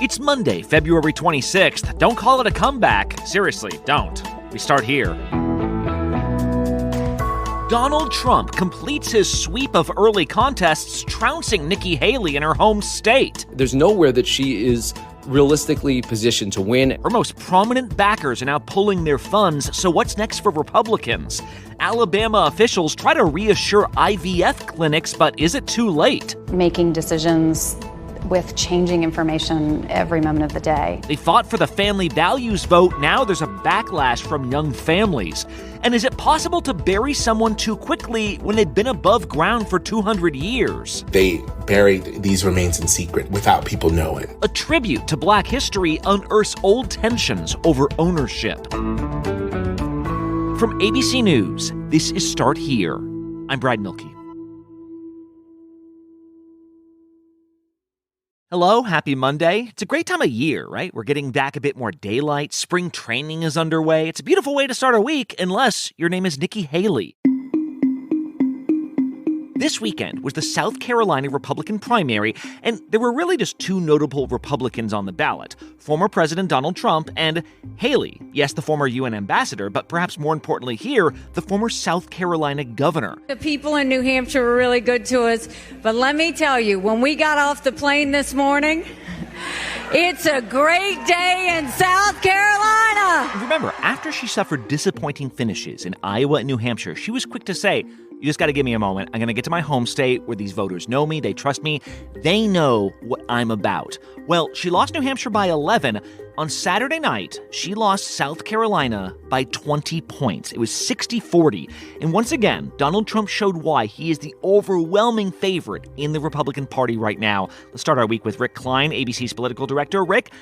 It's Monday, February 26th. Don't call it a comeback. Seriously, don't. We start here. Donald Trump completes his sweep of early contests, trouncing Nikki Haley in her home state. There's nowhere that she is realistically positioned to win. Her most prominent backers are now pulling their funds, so what's next for Republicans? Alabama officials try to reassure IVF clinics, but is it too late? Making decisions with changing information every moment of the day. They fought for the family values vote. Now there's a backlash from young families. And is it possible to bury someone too quickly when they've been above ground for 200 years? They buried these remains in secret without people knowing. A tribute to Black history unearths old tensions over ownership. From ABC News, this is Start Here. I'm Brad Milkey. Hello, happy Monday. It's a great time of year, right? We're getting back a bit more daylight. Spring training is underway. It's a beautiful way to start a week, unless your name is Nikki Haley. This weekend was the South Carolina Republican primary, and there were really just two notable Republicans on the ballot, former President Donald Trump and Haley, yes, the former UN ambassador, but perhaps more importantly here, the former South Carolina governor. The people in New Hampshire were really good to us, but let me tell you, when we got off the plane this morning, it's a great day in South Carolina. Remember, after she suffered disappointing finishes in Iowa and New Hampshire, she was quick to say, you just got to give me a moment. I'm going to get to my home state where these voters know me, they trust me, they know what I'm about. Well, she lost New Hampshire by 11. On Saturday night, she lost South Carolina by 20 points. It was 60-40. And once again, Donald Trump showed why he is the overwhelming favorite in the Republican Party right now. Let's start our week with Rick Klein, ABC's political director. Rick,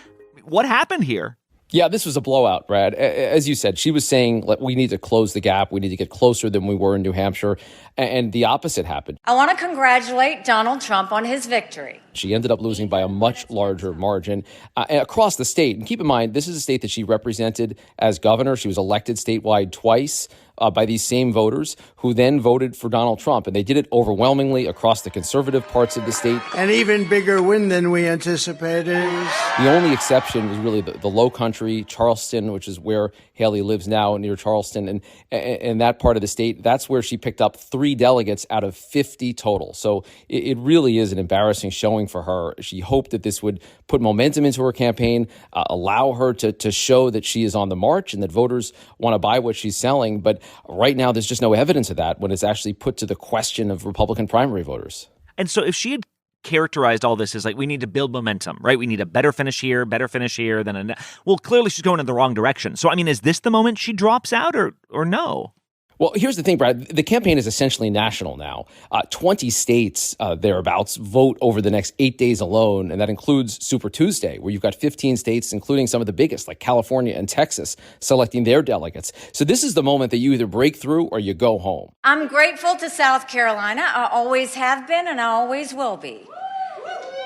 what happened here? Yeah, this was a blowout, Brad. As you said, she was saying we need to close the gap. We need to get closer than we were in New Hampshire. And the opposite happened. I want to congratulate Donald Trump on his victory. She ended up losing by a much larger margin across the state. And keep in mind, this is a state that she represented as governor. She was elected statewide twice by these same voters who then voted for Donald Trump. And they did it overwhelmingly across the conservative parts of the state. An even bigger win than we anticipated. The only exception was really the low country, Charleston, which is where Haley lives now, near Charleston. And that part of the state, that's where she picked up 3 delegates out of 50 total. So it really is an embarrassing showing for her. She hoped that this would put momentum into her campaign, allow her to show that she is on the march and that voters want to buy what she's selling. But right now, there's just no evidence of that when it's actually put to the question of Republican primary voters. And so if she had characterized all this as like, we need to build momentum, right? We need a better finish here, than well, clearly she's going in the wrong direction. So, I mean, is this the moment she drops out or no? Well, here's the thing, Brad. The campaign is essentially national now. 20 states thereabouts vote over the next 8 days alone, and that includes Super Tuesday, where you've got 15 states, including some of the biggest, like California and Texas, selecting their delegates. So this is the moment that you either break through or you go home. I'm grateful to South Carolina. I always have been, and I always will be.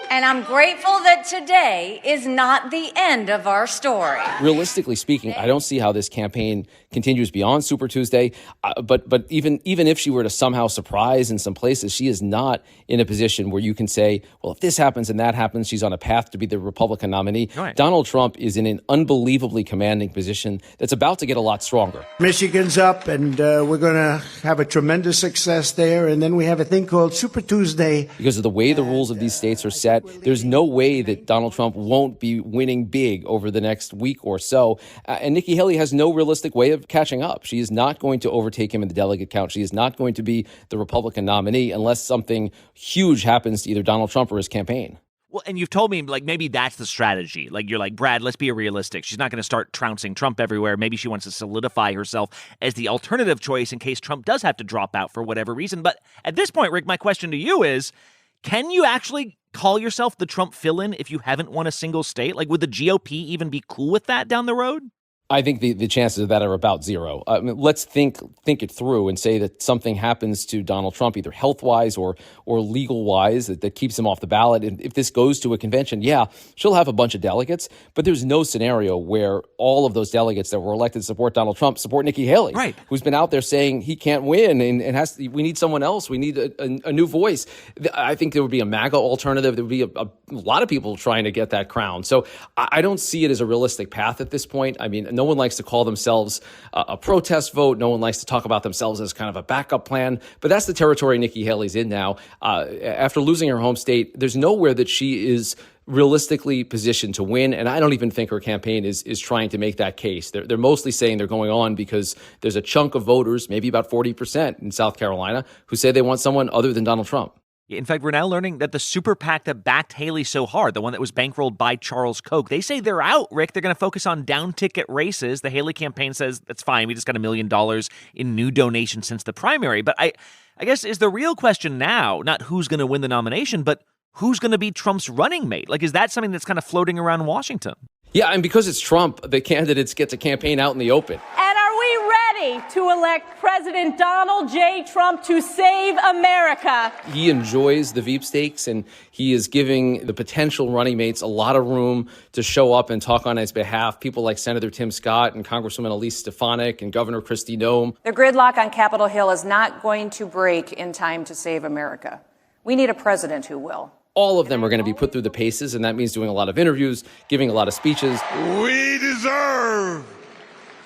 And I'm grateful that today is not the end of our story. Realistically speaking, I don't see how this campaign continues beyond Super Tuesday. But even if she were to somehow surprise in some places, she is not in a position where you can say, well, if this happens and that happens, she's on a path to be the Republican nominee. Right. Donald Trump is in an unbelievably commanding position that's about to get a lot stronger. Michigan's up, and we're going to have a tremendous success there. And then we have a thing called Super Tuesday. Because of the way the rules of these states are set, there's no way that Donald Trump won't be winning big over the next week or so. And Nikki Haley has no realistic way of catching up. She is not going to overtake him in the delegate count. She is not going to be the Republican nominee unless something huge happens to either Donald Trump or his campaign. Well, and you've told me, like, maybe that's the strategy. Like, you're like, Brad, let's be realistic. She's not going to start trouncing Trump everywhere. Maybe she wants to solidify herself as the alternative choice in case Trump does have to drop out for whatever reason. But at this point, Rick, my question to you is, can you actually call yourself the Trump fill-in if you haven't won a single state? Like, would the GOP even be cool with that down the road? I think the chances of that are about zero. I mean, let's think it through and say that something happens to Donald Trump, either health-wise or legal-wise, that keeps him off the ballot. And if this goes to a convention, yeah, she'll have a bunch of delegates, but there's no scenario where all of those delegates that were elected to support Donald Trump support Nikki Haley, right, who's been out there saying he can't win and we need someone else. We need a new voice. I think there would be a MAGA alternative. There would be a lot of people trying to get that crown. So I don't see it as a realistic path at this point. I mean, no one likes to call themselves a protest vote. No one likes to talk about themselves as kind of a backup plan. But that's the territory Nikki Haley's in now. After losing her home state, there's nowhere that she is realistically positioned to win. And I don't even think her campaign is trying to make that case. They're mostly saying they're going on because there's a chunk of voters, maybe about 40% in South Carolina, who say they want someone other than Donald Trump. In fact, we're now learning that the super PAC that backed Haley so hard, the one that was bankrolled by Charles Koch, they say they're out, Rick. They're going to focus on down-ticket races. The Haley campaign says, that's fine, we just got $1 million in new donations since the primary. But I guess is the real question now, not who's going to win the nomination, but who's going to be Trump's running mate? Like, is that something that's kind of floating around Washington? Yeah, and because it's Trump, the candidates get to campaign out in the open. And are we ready to elect President Donald J. Trump to save America? He enjoys the Veep stakes, and he is giving the potential running mates a lot of room to show up and talk on his behalf. People like Senator Tim Scott and Congresswoman Elise Stefanik and Governor Kristi Noem. The gridlock on Capitol Hill is not going to break in time to save America. We need a president who will. All of them are going to be put through the paces, and that means doing a lot of interviews, giving a lot of speeches. We deserve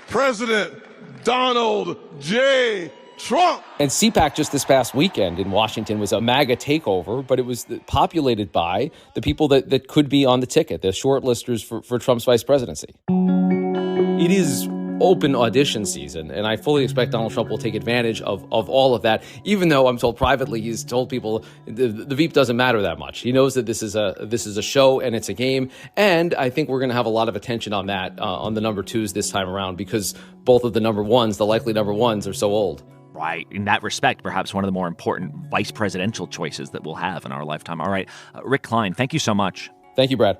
President Donald J. Trump. And CPAC just this past weekend in Washington was a MAGA takeover, but it was populated by the people that could be on the ticket, the shortlisters for Trump's vice presidency. It is open audition season, and I fully expect Donald Trump will take advantage of all of that, even though I'm told privately he's told people the Veep doesn't matter that much. He knows that this is a show and it's a game, and I think we're going to have a lot of attention on that, on the number twos this time around, because both of the number ones, the likely number ones, are so old. Right. In that respect, perhaps one of the more important vice presidential choices that we'll have in our lifetime. All right. Rick Klein, thank you so much. Thank you, Brad.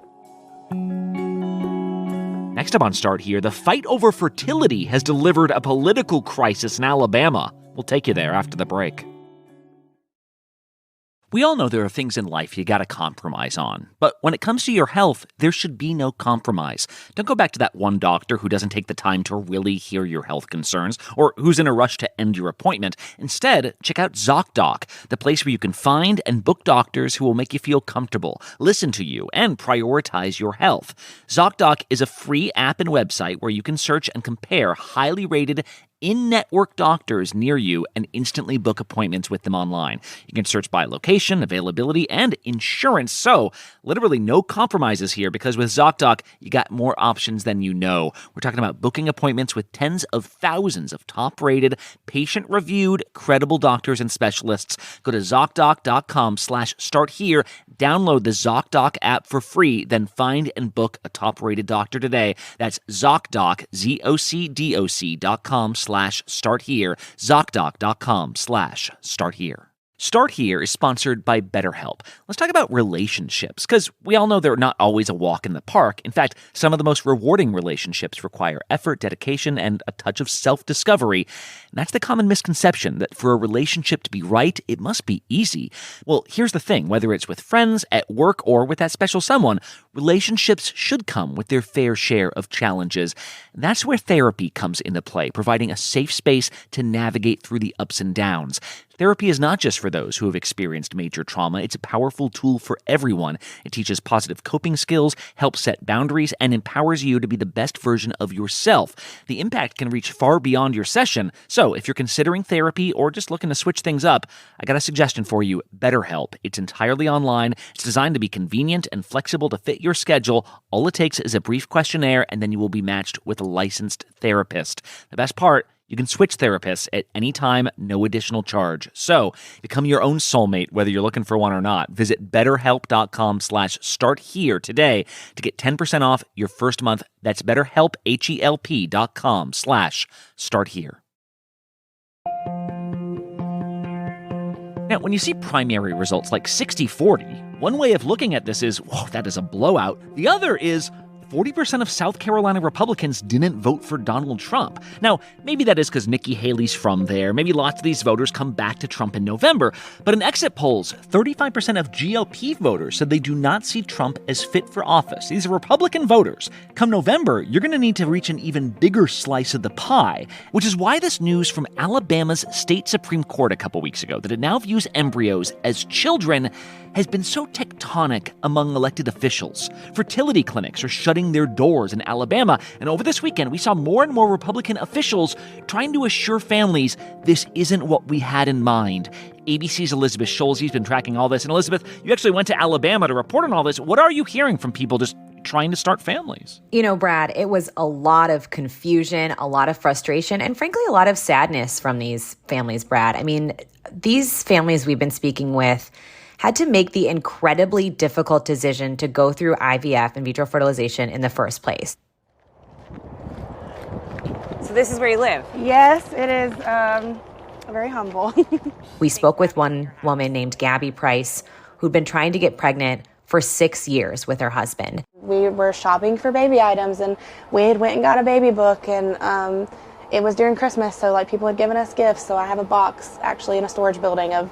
Next up on Start Here, the fight over fertility has delivered a political crisis in Alabama. We'll take you there after the break. We all know there are things in life you gotta compromise on. But when it comes to your health, there should be no compromise. Don't go back to that one doctor who doesn't take the time to really hear your health concerns, or who's in a rush to end your appointment. Instead, check out ZocDoc, the place where you can find and book doctors who will make you feel comfortable, listen to you, and prioritize your health. ZocDoc is a free app and website where you can search and compare highly rated in-network doctors near you and instantly book appointments with them online. You can search by location, availability, and insurance. So, literally no compromises here, because with ZocDoc, you got more options than you know. We're talking about booking appointments with tens of thousands of top-rated, patient-reviewed, credible doctors and specialists. Go to ZocDoc.com/starthere, download the ZocDoc app for free, then find and book a top-rated doctor today. That's ZocDoc, ZocDoc.com/starthere, ZocDoc.com/starthere. Start Here is sponsored by BetterHelp. Let's talk about relationships, because we all know they're not always a walk in the park. In fact, some of the most rewarding relationships require effort, dedication, and a touch of self-discovery. And that's the common misconception, that for a relationship to be right, it must be easy. Well, here's the thing. Whether it's with friends, at work, or with that special someone, relationships should come with their fair share of challenges. And that's where therapy comes into play, providing a safe space to navigate through the ups and downs. Therapy is not just for those who have experienced major trauma. It's a powerful tool for everyone. It teaches positive coping skills, helps set boundaries, and empowers you to be the best version of yourself. The impact can reach far beyond your session. So if you're considering therapy or just looking to switch things up, I got a suggestion for you: BetterHelp. It's entirely online. It's designed to be convenient and flexible to fit your schedule. All it takes is a brief questionnaire, and then you will be matched with a licensed therapist. The best part: you can switch therapists at any time, no additional charge. So, become your own soulmate, whether you're looking for one or not. Visit BetterHelp.com/starthere today to get 10% off your first month. That's BetterHelp, HELP.com/starthere. Now, when you see primary results like 60-40, one way of looking at this is, whoa, that is a blowout. The other is, 40% of South Carolina Republicans didn't vote for Donald Trump. Now, maybe that is because Nikki Haley's from there. Maybe lots of these voters come back to Trump in November. But in exit polls, 35% of GOP voters said they do not see Trump as fit for office. These are Republican voters. Come November, you're going to need to reach an even bigger slice of the pie, which is why this news from Alabama's state Supreme Court a couple weeks ago that it now views embryos as children has been so tectonic among elected officials. Fertility clinics are shutting their doors in Alabama, and over this weekend, we saw more and more Republican officials trying to assure families this isn't what we had in mind. ABC's Elizabeth Schulze's been tracking all this. And Elizabeth, you actually went to Alabama to report on all this. What are you hearing from people just trying to start families? You know, Brad, it was a lot of confusion, a lot of frustration, and frankly, a lot of sadness from these families, Brad. I mean, these families we've been speaking with had to make the incredibly difficult decision to go through IVF, in vitro fertilization, in the first place. So this is where you live? Yes, it is very humble. We spoke with one woman named Gabby Price, who'd been trying to get pregnant for 6 years with her husband. We were shopping for baby items, and we had went and got a baby book, and it was during Christmas, so like people had given us gifts. So I have a box actually in a storage building of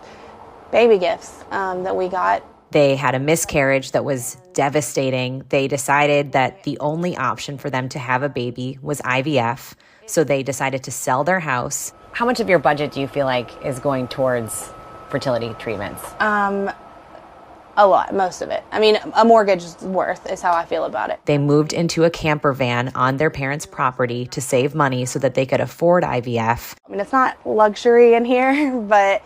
baby gifts that we got. They had a miscarriage that was devastating. They decided that the only option for them to have a baby was IVF, so they decided to sell their house. How much of your budget do you feel like is going towards fertility treatments? A lot, most of it. I mean, a mortgage is worth is how I feel about it. They moved into a camper van on their parents' property to save money so that they could afford IVF. I mean, it's not luxury in here, but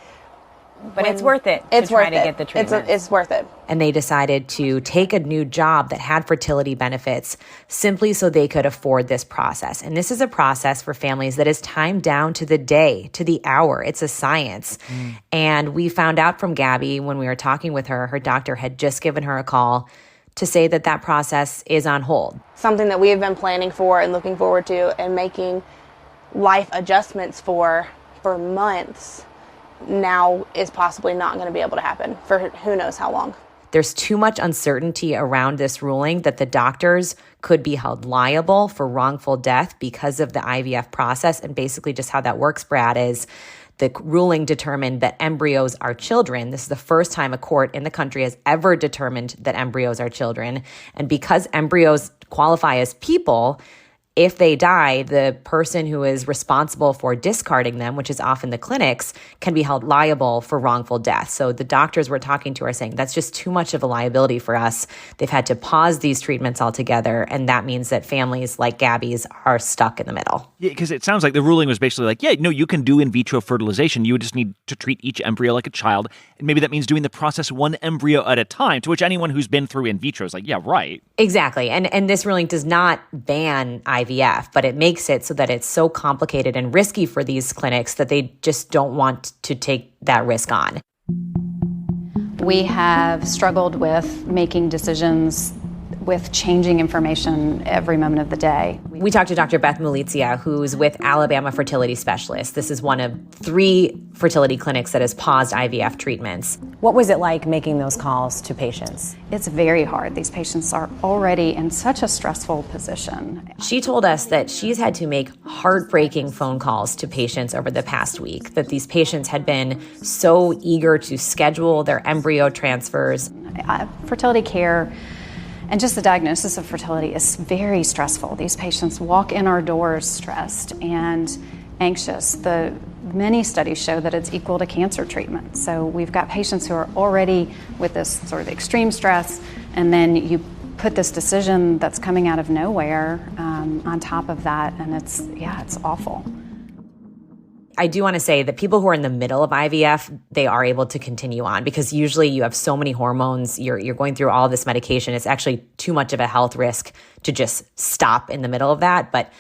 it's worth it to try to get the treatment. It's worth it. And they decided to take a new job that had fertility benefits simply so they could afford this process. And this is a process for families that is timed down to the day, to the hour. It's a science. And we found out from Gabby when we were talking with her, her doctor had just given her a call to say that that process is on hold. Something that we have been planning for and looking forward to and making life adjustments for months now is possibly not going to be able to happen for who knows how long. There's too much uncertainty around this ruling that the doctors could be held liable for wrongful death because of the IVF process. And basically just how that works, Brad, is the ruling determined that embryos are children. This is the first time a court in the country has ever determined that embryos are children. And because embryos qualify as people, if they die, the person who is responsible for discarding them, which is often the clinics, can be held liable for wrongful death. So the doctors we're talking to are saying that's just too much of a liability for us. They've had to pause these treatments altogether, and that means that families like Gabby's are stuck in the middle. Yeah, because it sounds like the ruling was basically like, yeah, no, you can do in vitro fertilization. You would just need to treat each embryo like a child. And maybe that means doing the process one embryo at a time, to which anyone who's been through in vitro is like, yeah, right. Exactly. And this ruling does not ban IVF, but it makes it so that it's so complicated and risky for these clinics that they just don't want to take that risk on. We have struggled with making decisions with changing information every moment of the day. We talked to Dr. Beth Mulizia, who's with Alabama Fertility Specialists. This is one of 3 fertility clinics that has paused IVF treatments. What was it like making those calls to patients? It's very hard. These patients are already in such a stressful position. She told us that she's had to make heartbreaking phone calls to patients over the past week, that these patients had been so eager to schedule their embryo transfers. Fertility care and just the diagnosis of fertility is very stressful. These patients walk in our doors stressed and anxious. The many studies show that it's equal to cancer treatment. So we've got patients who are already with this sort of extreme stress, and then you put this decision that's coming out of nowhere on top of that, and it's awful. I do want to say that people who are in the middle of IVF, they are able to continue on because usually you have so many hormones, you're going through all this medication. It's actually too much of a health risk to just stop in the middle of that. But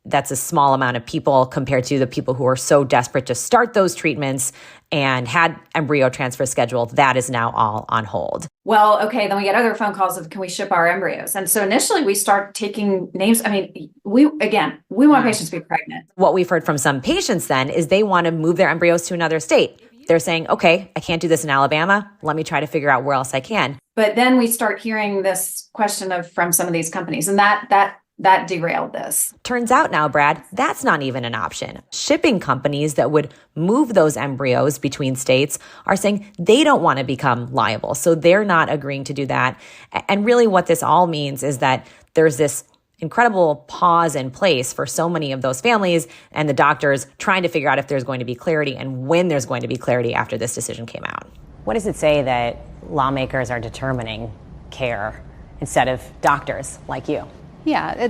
that's a small amount of people compared to the people who are so desperate to start those treatments and had embryo transfer scheduled. That is now all on hold. Well, okay, then we get other phone calls of, can we ship our embryos? And so initially we start taking names. I mean, we want patients to be pregnant. What we've heard from some patients then is they want to move their embryos to another state. They're saying, okay, I can't do this in Alabama. Let me try to figure out where else I can. But then we start hearing this question from some of these companies, and that derailed this. Turns out now, Brad, that's not even an option. Shipping companies that would move those embryos between states are saying they don't want to become liable. So they're not agreeing to do that. And really what this all means is that there's this incredible pause in place for so many of those families and the doctors trying to figure out if there's going to be clarity and when there's going to be clarity after this decision came out. What does it say that lawmakers are determining care instead of doctors like you? Yeah,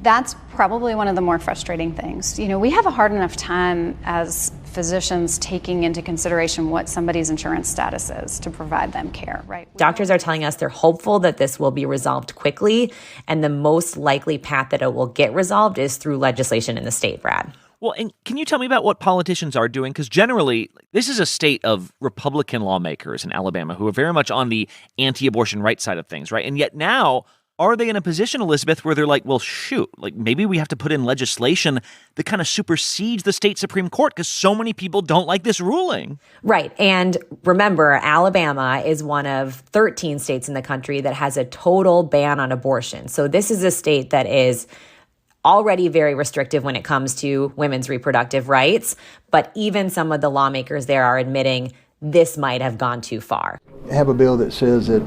that's probably one of the more frustrating things. You know, we have a hard enough time as physicians taking into consideration what somebody's insurance status is to provide them care, right? Doctors are telling us they're hopeful that this will be resolved quickly, and the most likely path that it will get resolved is through legislation in the state, Brad. Well, and can you tell me about what politicians are doing? Because generally, this is a state of Republican lawmakers in Alabama who are very much on the anti-abortion rights side of things, right? And yet now, are they in a position, Elizabeth, where they're like, well, shoot, like maybe we have to put in legislation that kind of supersedes the state Supreme Court because so many people don't like this ruling? Right. And remember, Alabama is one of 13 states in the country that has a total ban on abortion. So this is a state that is already very restrictive when it comes to women's reproductive rights. But even some of the lawmakers there are admitting this might have gone too far. I have a bill that says that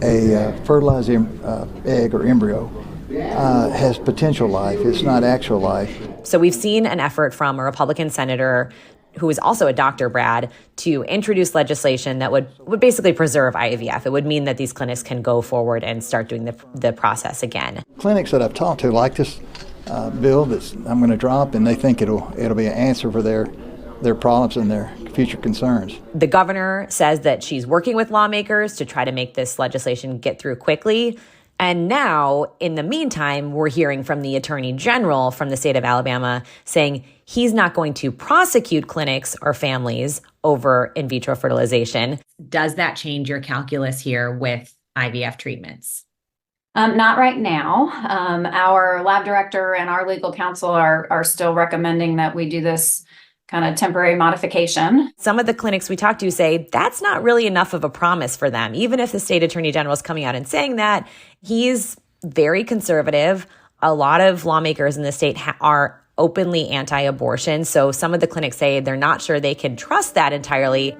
a fertilized egg or embryo has potential life. It's not actual life. So we've seen an effort from a Republican senator who is also a doctor, Brad, to introduce legislation that would basically preserve IVF. It would mean that these clinics can go forward and start doing the process again. Clinics that I've talked to like this bill that I'm going to drop, and they think it'll be an answer for their problems and their future concerns. The governor says that she's working with lawmakers to try to make this legislation get through quickly. And now, in the meantime, we're hearing from the attorney general from the state of Alabama saying he's not going to prosecute clinics or families over in vitro fertilization. Does that change your calculus here with IVF treatments? Not right now. Our lab director and our legal counsel are still recommending that we do this kind of temporary modification. Some of the clinics we talked to say that's not really enough of a promise for them. Even if the state attorney general is coming out and saying that, he's very conservative. A lot of lawmakers in the state are openly anti-abortion. So some of the clinics say they're not sure they can trust that entirely.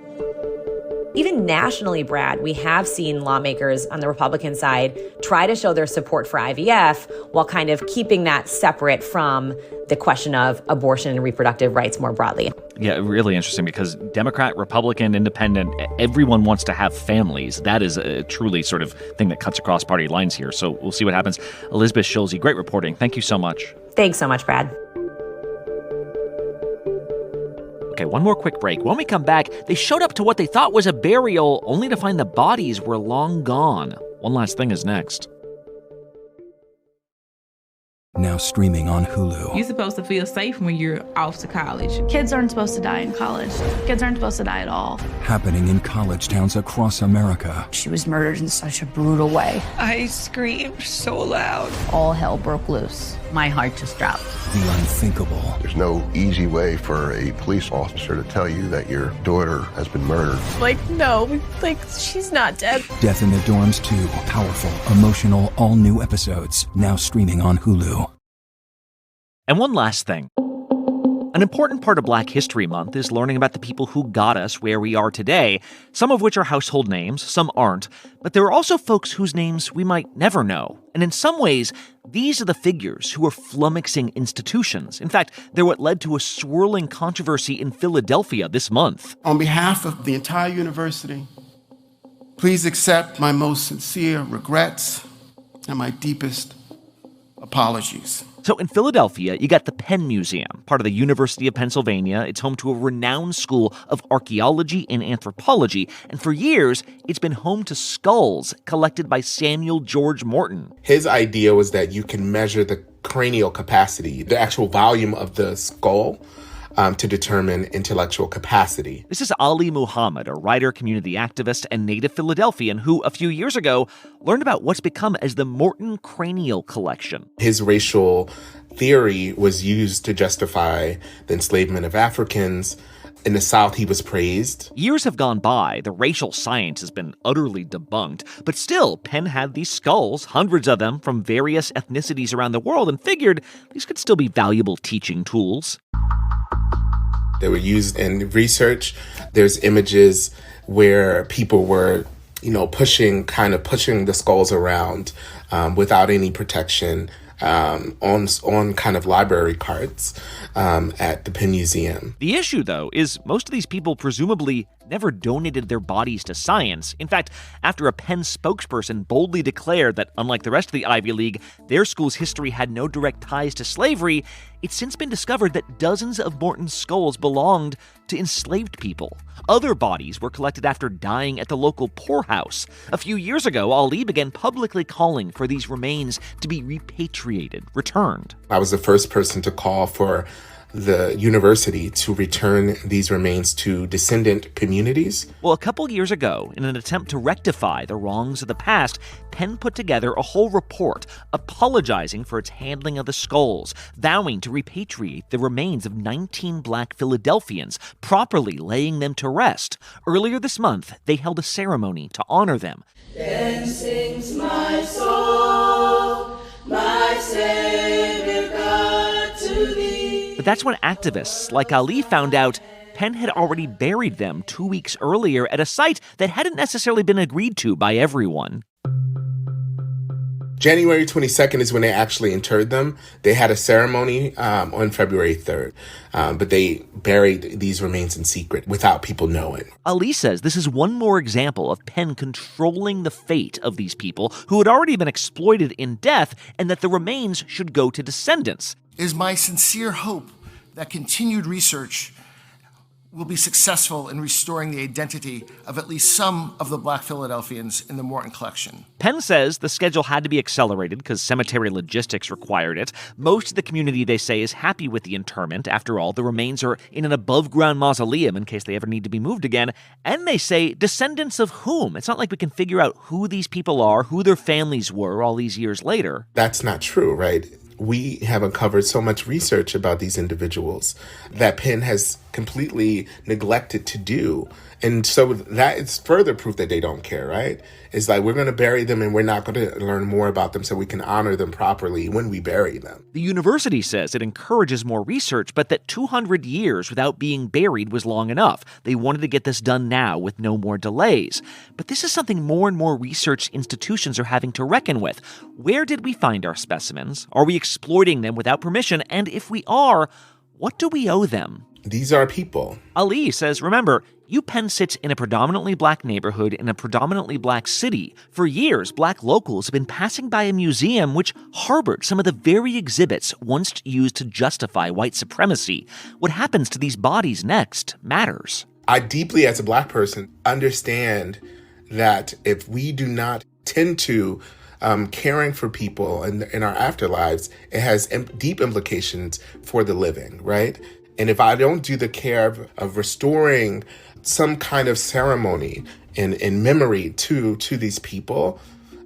Even nationally, Brad, we have seen lawmakers on the Republican side try to show their support for IVF while kind of keeping that separate from the question of abortion and reproductive rights more broadly. Yeah, really interesting because Democrat, Republican, Independent, everyone wants to have families. That is a truly sort of thing that cuts across party lines here. So we'll see what happens. Elizabeth Schulze, great reporting. Thank you so much. Thanks so much, Brad. Okay, one more quick break. When we come back, they showed up to what they thought was a burial, only to find the bodies were long gone. One Last Thing is next. Now streaming on Hulu. You're supposed to feel safe when you're off to college. Kids aren't supposed to die in college. Kids aren't supposed to die at all. Happening in college towns across America. She was murdered in such a brutal way. I screamed so loud. All hell broke loose. My heart just dropped. The unthinkable. There's no easy way for a police officer to tell you that your daughter has been murdered. No, she's not dead. Death in the Dorms 2. Powerful, emotional, all new episodes. Now streaming on Hulu. And one last thing. An important part of Black History Month is learning about the people who got us where we are today, some of which are household names, some aren't, but there are also folks whose names we might never know. And in some ways, these are the figures who are flummoxing institutions. In fact, they're what led to a swirling controversy in Philadelphia this month. On behalf of the entire university, please accept my most sincere regrets and my deepest apologies. So in Philadelphia, you got the Penn Museum, part of the University of Pennsylvania. It's home to a renowned school of archaeology and anthropology. And for years, it's been home to skulls collected by Samuel George Morton. His idea was that you can measure the cranial capacity, the actual volume of the skull, to determine intellectual capacity. This is Ali Muhammad, a writer, community activist, and native Philadelphian who, a few years ago, learned about what's become as the Morton Cranial Collection. His racial theory was used to justify the enslavement of Africans In the South, he was praised. Years have gone by, the racial science has been utterly debunked, but still, Penn had these skulls, hundreds of them from various ethnicities around the world, and figured these could still be valuable teaching tools. They were used in research. There's images where people were, pushing the skulls around without any protection on kind of library carts at the Penn Museum. The issue, though, is most of these people presumably never donated their bodies to science. In fact, after a Penn spokesperson boldly declared that, unlike the rest of the Ivy League, their school's history had no direct ties to slavery, it's since been discovered that dozens of Morton's skulls belonged to enslaved people. Other bodies were collected after dying at the local poorhouse. A few years ago, Ali began publicly calling for these remains to be repatriated, returned. I was the first person to call for the university to return these remains to descendant communities. Well, a couple years ago, in an attempt to rectify the wrongs of the past, Penn put together a whole report apologizing for its handling of the skulls, vowing to repatriate the remains of 19 Black Philadelphians, properly laying them to rest. Earlier this month, they held a ceremony to honor them. Then sings my soul, my Savior God, to thee. But that's when activists like Ali found out Penn had already buried them 2 weeks earlier at a site that hadn't necessarily been agreed to by everyone. January 22nd is when they actually interred them. They had a ceremony on February 3rd, but they buried these remains in secret without people knowing. Ali says this is one more example of Penn controlling the fate of these people who had already been exploited in death, and that the remains should go to descendants. It is my sincere hope that continued research will be successful in restoring the identity of at least some of the Black Philadelphians in the Morton collection. Penn says the schedule had to be accelerated because cemetery logistics required it. Most of the community, they say, is happy with the interment. After all, the remains are in an above-ground mausoleum in case they ever need to be moved again. And they say, descendants of whom? It's not like we can figure out who these people are, who their families were all these years later. That's not true, right? We have uncovered so much research about these individuals that Penn has completely neglected to do. And so that is further proof that they don't care, right? It's like we're going to bury them and we're not going to learn more about them so we can honor them properly when we bury them. The university says it encourages more research, but that 200 years without being buried was long enough. They wanted to get this done now with no more delays. But this is something more and more research institutions are having to reckon with. Where did we find our specimens? Are we exploiting them without permission? And if we are, what do we owe them? These are people. Ali says, remember, UPenn sits in a predominantly Black neighborhood in a predominantly Black city. For years, Black locals have been passing by a museum which harbored some of the very exhibits once used to justify white supremacy. What happens to these bodies next matters. I deeply, as a Black person, understand that if we do not tend to caring for people in our afterlives, it has deep implications for the living, right? And if I don't do the care of restoring some kind of ceremony in memory to these people,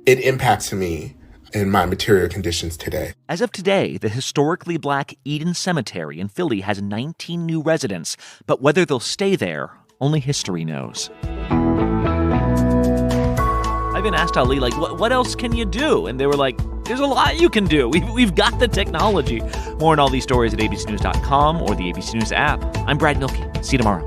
it impacts me in my material conditions today. As of today, the historically Black Eden Cemetery in Philly has 19 new residents, but whether they'll stay there, only history knows. I've been asked, Ali, what else can you do? And they were like, there's a lot you can do. We've got the technology. More on all these stories at abcnews.com or the ABC News app. I'm Brad Milkey. See you tomorrow.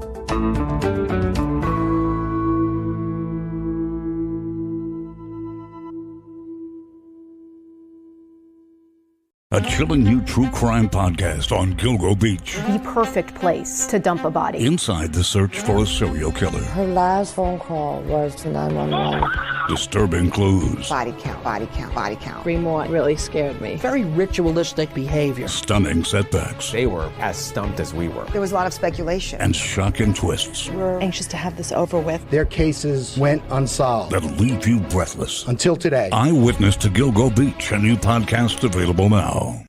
A chilling new true crime podcast on Gilgo Beach. The perfect place to dump a body. Inside the search for a serial killer. Her last phone call was to 911. Disturbing clues. Body count, body count, body count. 3 more really scared me. Very ritualistic behavior. Stunning setbacks. They were as stumped as we were. There was a lot of speculation. And shocking twists. We're anxious to have this over with. Their cases went unsolved. That'll leave you breathless. Until today. Eyewitness to Gilgo Beach, a new podcast available now.